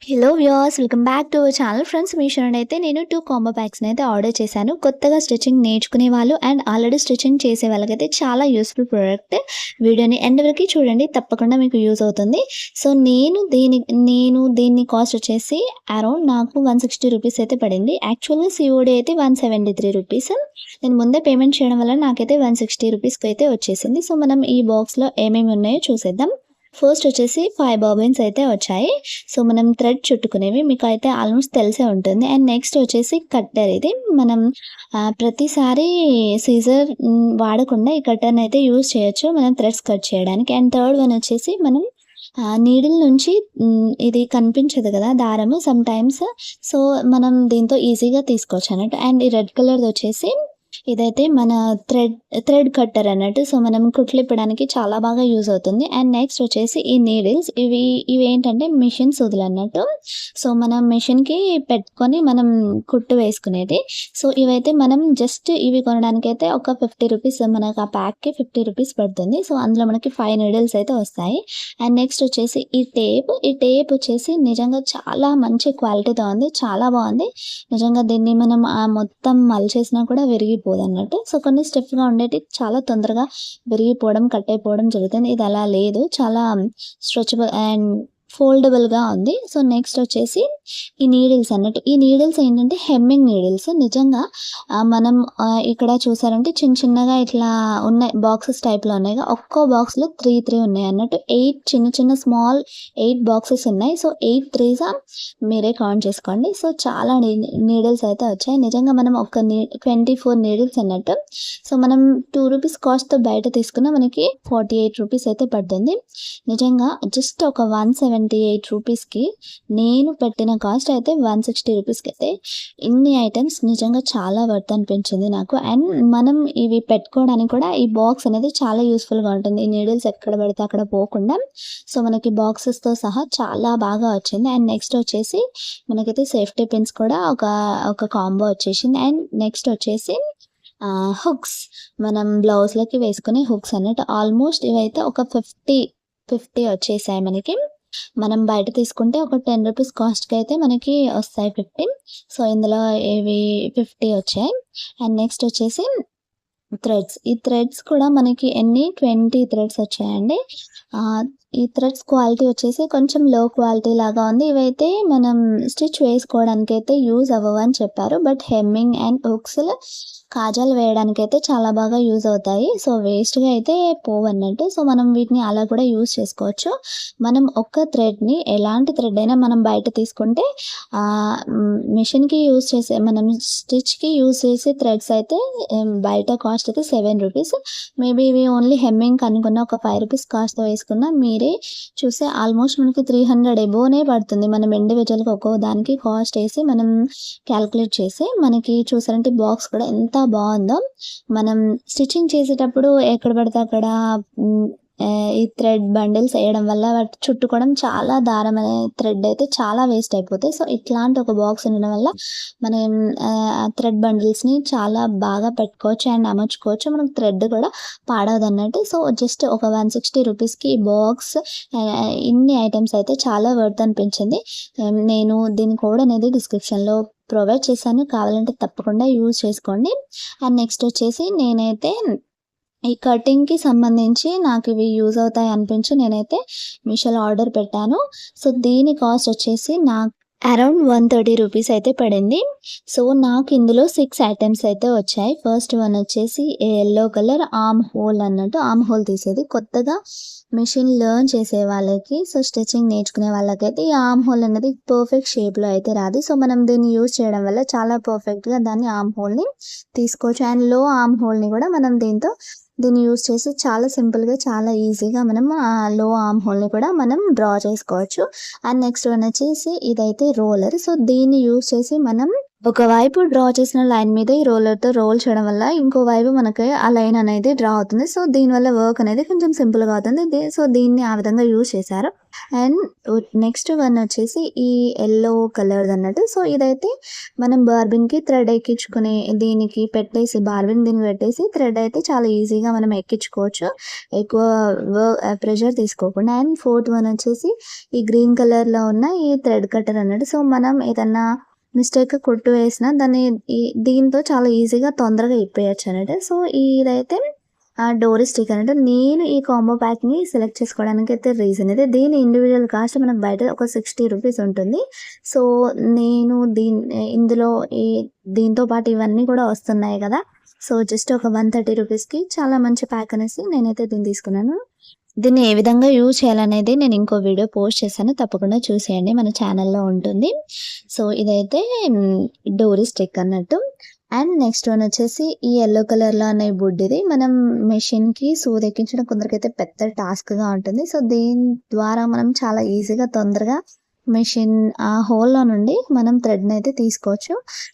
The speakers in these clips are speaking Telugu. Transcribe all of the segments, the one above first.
Hello viewers, welcome back to our channel. Friends, Meesho నుండి అయితే నేను 2 కాంబో ప్యాక్స్‌ని అయితే ఆర్డర్ చేశాను. కొత్తగా స్టిచ్చింగ్ నేర్చుకునే వాళ్ళు అండ్ ఆల్రెడీ స్టిచ్చింగ్ చేసే వాళ్ళకైతే చాలా యూస్‌ఫుల్ ప్రొడక్ట్. వీడియోని ఎండ్ వరకు చూడండి, తప్పకుండా మీకు యూజ్ అవుతుంది. సో, నేను దీని కాస్ట్ వచ్చేసి అరౌండ్ నాకు 160 రూపీస్ అయితే పడింది. యాక్చువల్‌గా సీఓడీ అయితే 173 రూపీస్. నేను ముందే పేమెంట్ చేయడం వల్ల నాకైతే 160 రూపీస్‌కి అయితే వచ్చేసింది. సో, మనం ఈ బాక్స్‌లో ఏమేమి ఉన్నాయో చూసేద్దాం. ఫస్ట్ వచ్చేసి 5 బాబిన్స్ అయితే వచ్చాయి. సో, మనం థ్రెడ్ చుట్టుకునేవి మీకైతే ఆల్మోస్ట్ తెలిసే ఉంటుంది. అండ్ నెక్స్ట్ వచ్చేసి కట్టర్. ఇది మనం ప్రతిసారి సీజర్ వాడకుండా ఈ కట్టర్‌ని అయితే యూజ్ చేయొచ్చు మనం థ్రెడ్స్ కట్ చేయడానికి. అండ్ థర్డ్ వన్ వచ్చేసి మనం నీడిల్ నుంచి ఇది కనిపించదు కదా దారము సమ్‌టైమ్స్. సో, మనం దీంతో ఈజీగా తీసుకోవచ్చు అన్నట్టు. అండ్ ఈ రెడ్ కలర్‌ది వచ్చేసి ఇదైతే మన థ్రెడ్ కట్టర్ అన్నట్టు. సో, మనం కుట్లిప్పడానికి చాలా బాగా యూజ్ అవుతుంది. అండ్ నెక్స్ట్ వచ్చేసి ఈ నీడిల్స్ ఇవేంటంటే మిషన్ సూదులన్నట్టు. సో, మనం మిషన్‌కి పెట్టుకొని మనం కుట్టు వేసుకునేది. సో, ఇవైతే మనం జస్ట్ ఇవి కొనడానికైతే ఒక 50 రూపీస్ మనకు ఆ ప్యాక్‌కి 50 రూపీస్ పడుతుంది. సో, అందులో మనకి 5 నీడిల్స్ అయితే వస్తాయి. అండ్ నెక్స్ట్ వచ్చేసి ఈ టేప్ వచ్చేసి నిజంగా చాలా మంచి క్వాలిటీతో ఉంది. చాలా బాగుంది. నిజంగా దీన్ని మనం మొత్తం మలిచేసినా కూడా విరిగిపోదన్నట్టు. సో, కొన్ని స్టిఫ్‌గా ఉండేటివి చాలా తొందరగా విరిగిపోవడం, కట్ అయిపోవడం జరుగుతుంది. ఇది అలా లేదు. చాలా స్ట్రెచబుల్ అండ్ ఫోల్డబుల్‌గా ఉంది. సో, నెక్స్ట్ వచ్చేసి ఈ నీడిల్స్ అన్నట్టు. ఈ నీడిల్స్ ఏంటంటే హెమ్మింగ్ నీడిల్స్. నిజంగా మనం ఇక్కడ చూసారంటే చిన్న చిన్నగా ఇట్లా ఉన్నాయి. బాక్సెస్ టైప్‌లో ఉన్నాయిగా. ఒక్కో బాక్స్‌లో 3 ఉన్నాయి అన్నట్టు. 8 చిన్న స్మాల్ 8 బాక్సెస్ ఉన్నాయి. సో, 8 త్రీసా మీరే కౌంట్ చేసుకోండి. సో, చాలా నీడిల్స్ అయితే వచ్చాయి. నిజంగా మనం 24 నీడిల్స్ అన్నట్టు. సో, మనం 2 రూపీస్ కాస్ట్‌తో బయట తీసుకున్న మనకి 48 రూపీస్ అయితే పడుతుంది. నిజంగా జస్ట్ ఒక 178 రూపీస్‌కి నేను పెట్టిన కాస్ట్ అయితే 160 రూపీస్‌కి అయితే ఇన్ని ఐటెమ్స్ నిజంగా చాలా వర్త్ అనిపించింది నాకు. అండ్ మనం ఇవి పెట్టుకోవడానికి కూడా ఈ బాక్స్ అనేది చాలా యూస్‌ఫుల్‌గా ఉంటుంది. ఈ నీడిల్స్ ఎక్కడ పడితే అక్కడ పోకుండా. సో, మనకి బాక్సెస్‌తో సహా చాలా బాగా వచ్చింది. అండ్ నెక్స్ట్ వచ్చేసి మనకైతే సేఫ్టీ పిన్స్ కూడా ఒక కాంబో వచ్చేసింది. అండ్ నెక్స్ట్ వచ్చేసి హుక్స్. మనం బ్లౌజ్‌లకి వేసుకునే హుక్స్ అన్నట్టు. ఆల్మోస్ట్ ఇవైతే ఒక 50 వచ్చేసాయి మనకి. మనం బయట తీసుకుంటే ఒక 10 రూపీస్ కాస్ట్‌కి అయితే మనకి వస్తాయి 50. సో, ఇందులో ఇవి 50 వచ్చాయి. అండ్ నెక్స్ట్ వచ్చేసి థ్రెడ్స్. ఈ థ్రెడ్స్ కూడా మనకి 20 థ్రెడ్స్ వచ్చాయండి. ఈ థ్రెడ్స్ క్వాలిటీ వచ్చేసి కొంచెం లో క్వాలిటీ లాగా ఉంది. ఇవైతే మనం స్టిచ్ వేసుకోవడానికైతే యూజ్ అవ్వవని చెప్పారు. బట్ హెమ్మింగ్ అండ్ హుక్స్‌లో కాజాలు వేయడానికైతే చాలా బాగా యూజ్ అవుతాయి. సో, వేస్ట్‌గా అయితే పోవన్నట్టు. సో, మనం వీటిని అలా కూడా యూజ్ చేసుకోవచ్చు. మనం ఒక్క థ్రెడ్‌ని ఎలాంటి థ్రెడ్ అయినా మనం బయట తీసుకుంటే మిషన్‌కి యూజ్ చేసే మనం స్టిచ్‌కి యూజ్ చేసే థ్రెడ్స్ అయితే బయట కాస్ట్ అయితే 7 రూపీస్. మేబీ ఇవి ఓన్లీ హెమ్మింగ్‌కి అనుకున్న ఒక 5 రూపీస్ కాస్ట్‌తో వేసుకున్న మీరే చూస్తే ఆల్మోస్ట్ మనకి 300 ఎబోనే పడుతుంది. మనం ఇండివిడ్యువల్‌గా ఒక్కో దానికి కాస్ట్ ఏసి మనం క్యాలిక్యులేట్ చేసి మనకి చూసారంటే బాక్స్ కూడా ఎంత బావుందో. మనం స్టిచ్చింగ్ చేసేటప్పుడు ఎక్కడ పడితే అక్కడ ఈ థ్రెడ్ బండిల్స్ ఎయడం వల్ల వాటి చుట్టుకోవడం చాలా దారం అనే థ్రెడ్ అయితే చాలా వేస్ట్ అయిపోతాయి. సో, ఇట్లాంటి ఒక బాక్స్ ఉండడం వల్ల మనం థ్రెడ్ బండిల్స్‌ని చాలా బాగా పెట్టుకోవచ్చు అండ్ అమర్చుకోవచ్చు. మనకు థ్రెడ్ కూడా పాడవదన్నట్టు. సో, జస్ట్ ఒక 160 రూపీస్‌కి ఈ బాక్స్ ఇన్ని ఐటెమ్స్ అయితే చాలా వర్త్ అనిపించింది. నేను దీని కోడ్ అనేది డిస్క్రిప్షన్‌లో ప్రొవైడ్ చేశాను. కావాలంటే తప్పకుండా యూజ్ చేసుకోండి. అండ్ నెక్స్ట్ వచ్చేసి నేనైతే ఈ కటింగ్‌కి సంబంధించి నాకివి యూజ్ అవుతాయి అనిపించి నేనైతే మీషోలో ఆర్డర్ పెట్టాను. సో, దీని కాస్ట్ వచ్చేసి అరౌండ్ 130 రూపీస్ అయితే పడింది. సో, నాకు ఇందులో 6 ఐటెమ్స్ అయితే వచ్చాయి. ఫస్ట్ వన్ వచ్చేసి యెల్లో కలర్ ఆర్మ్ హోల్ అన్నట్టు. ఆర్మ్ హోల్ తీసేది కొత్తగా మిషన్ లెర్న్ చేసే వాళ్ళకి, సో, స్టిచ్చింగ్ నేర్చుకునే వాళ్ళకైతే ఈ ఆర్మ్ హోల్ అనేది పర్ఫెక్ట్ షేప్‌లో అయితే రాదు. సో, మనం దీన్ని యూజ్ చేయడం వల్ల చాలా పర్ఫెక్ట్‌గా దాన్ని ఆర్మ్ హోల్‌ని తీసుకోవచ్చు. అండ్ లో ఆర్మ్ హోల్‌ని కూడా మనం దీన్ని యూజ్ చేసి చాలా సింపుల్‌గా, చాలా ఈజీగా మనం లో ఆర్మ్ హోల్‌ని కూడా మనం డ్రా చేసుకోవచ్చు. అండ్ నెక్స్ట్ వన్ వచ్చేసి ఇదైతే రోలర్. సో, దీన్ని యూజ్ చేసి మనం ఒకవైపు డ్రా చేసిన లైన్ మీద ఈ రోలర్‌తో రోల్ చేయడం వల్ల ఇంకో వైపు మనకి ఆ లైన్ అనేది డ్రా అవుతుంది. సో, దీనివల్ల వర్క్ అనేది కొంచెం సింపుల్‌గా అవుతుంది. సో, దీన్ని ఆ విధంగా యూజ్ చేశారు. అండ్ నెక్స్ట్ వన్ వచ్చేసి ఈ యెల్లో కలర్‌దన్నట్టు. సో, ఇదైతే మనం బార్బిన్‌కి థ్రెడ్ ఎక్కించుకునే దీనికి పెట్టేసి బార్బిన్ దీనికి పెట్టేసి థ్రెడ్ అయితే చాలా ఈజీగా మనం ఎక్కించుకోవచ్చు. ఎక్కువ ప్రెషర్ తీసుకోకుండా. అండ్ ఫోర్త్ వన్ వచ్చేసి ఈ గ్రీన్ కలర్‌లో ఉన్న ఈ థ్రెడ్ కట్టర్ అన్నట్టు. సో, మనం ఏదన్నా మిస్టేక్‌గా కుట్టు వేసినా దాన్ని దీంతో చాలా ఈజీగా తొందరగా ఇప్పేయొచ్చన్నట్టు. సో, ఇదైతే డోరీ స్టిక్ అన్నట్టు. నేను ఈ కాంబో ప్యాక్‌ని సెలెక్ట్ చేసుకోవడానికైతే రీజన్ ఇది. దీని ఇండివిడ్యువల్ కాస్ట్ మనకు బయట ఒక 60 రూపీస్ ఉంటుంది. సో, నేను ఇందులో దీంతో పాటు ఇవన్నీ కూడా వస్తున్నాయి కదా! సో, జస్ట్ ఒక 130 రూపీస్‌కి చాలా మంచి ప్యాక్ అనేసి నేనైతే దీన్ని తీసుకున్నాను. దీన్ని ఏ విధంగా యూజ్ చేయాలనేది నేను ఇంకో వీడియో పోస్ట్ చేశాను. తప్పకుండా చూసేయండి. మన ఛానల్‌లో ఉంటుంది. సో, ఇదైతే డోరీ స్టిక్ అన్నట్టు. అండ్ నెక్స్ట్ వన్ వచ్చేసి ఈ యెల్లో కలర్‌లో అనే బుడ్డిది మనం మెషిన్‌కి సూదెక్కించడం కొందరికైతే పెద్ద టాస్క్‌గా ఉంటుంది. సో, దీని ద్వారా మనం చాలా ఈజీగా తొందరగా మెషిన్ ఆ హోల్‌లో నుండి మనం థ్రెడ్‌నయితే తీసుకోవచ్చు.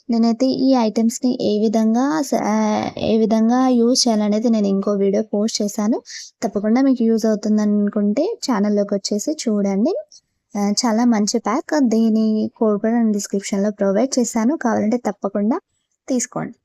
నేనైతే ఈ ఐటెమ్స్‌ని ఏ విధంగా యూజ్ చేయాలనేది నేను ఇంకో వీడియో పోస్ట్ చేశాను. తప్పకుండా మీకు యూజ్ అవుతుందనుకుంటే ఛానల్‌లోకొచ్చేసి చూడండి. చాలా మంచి ప్యాక్. దీని కోడ్ కూడా నేను డిస్క్రిప్షన్‌లో ప్రొవైడ్ చేశాను. కావాలంటే తప్పకుండా తీసుకోండి.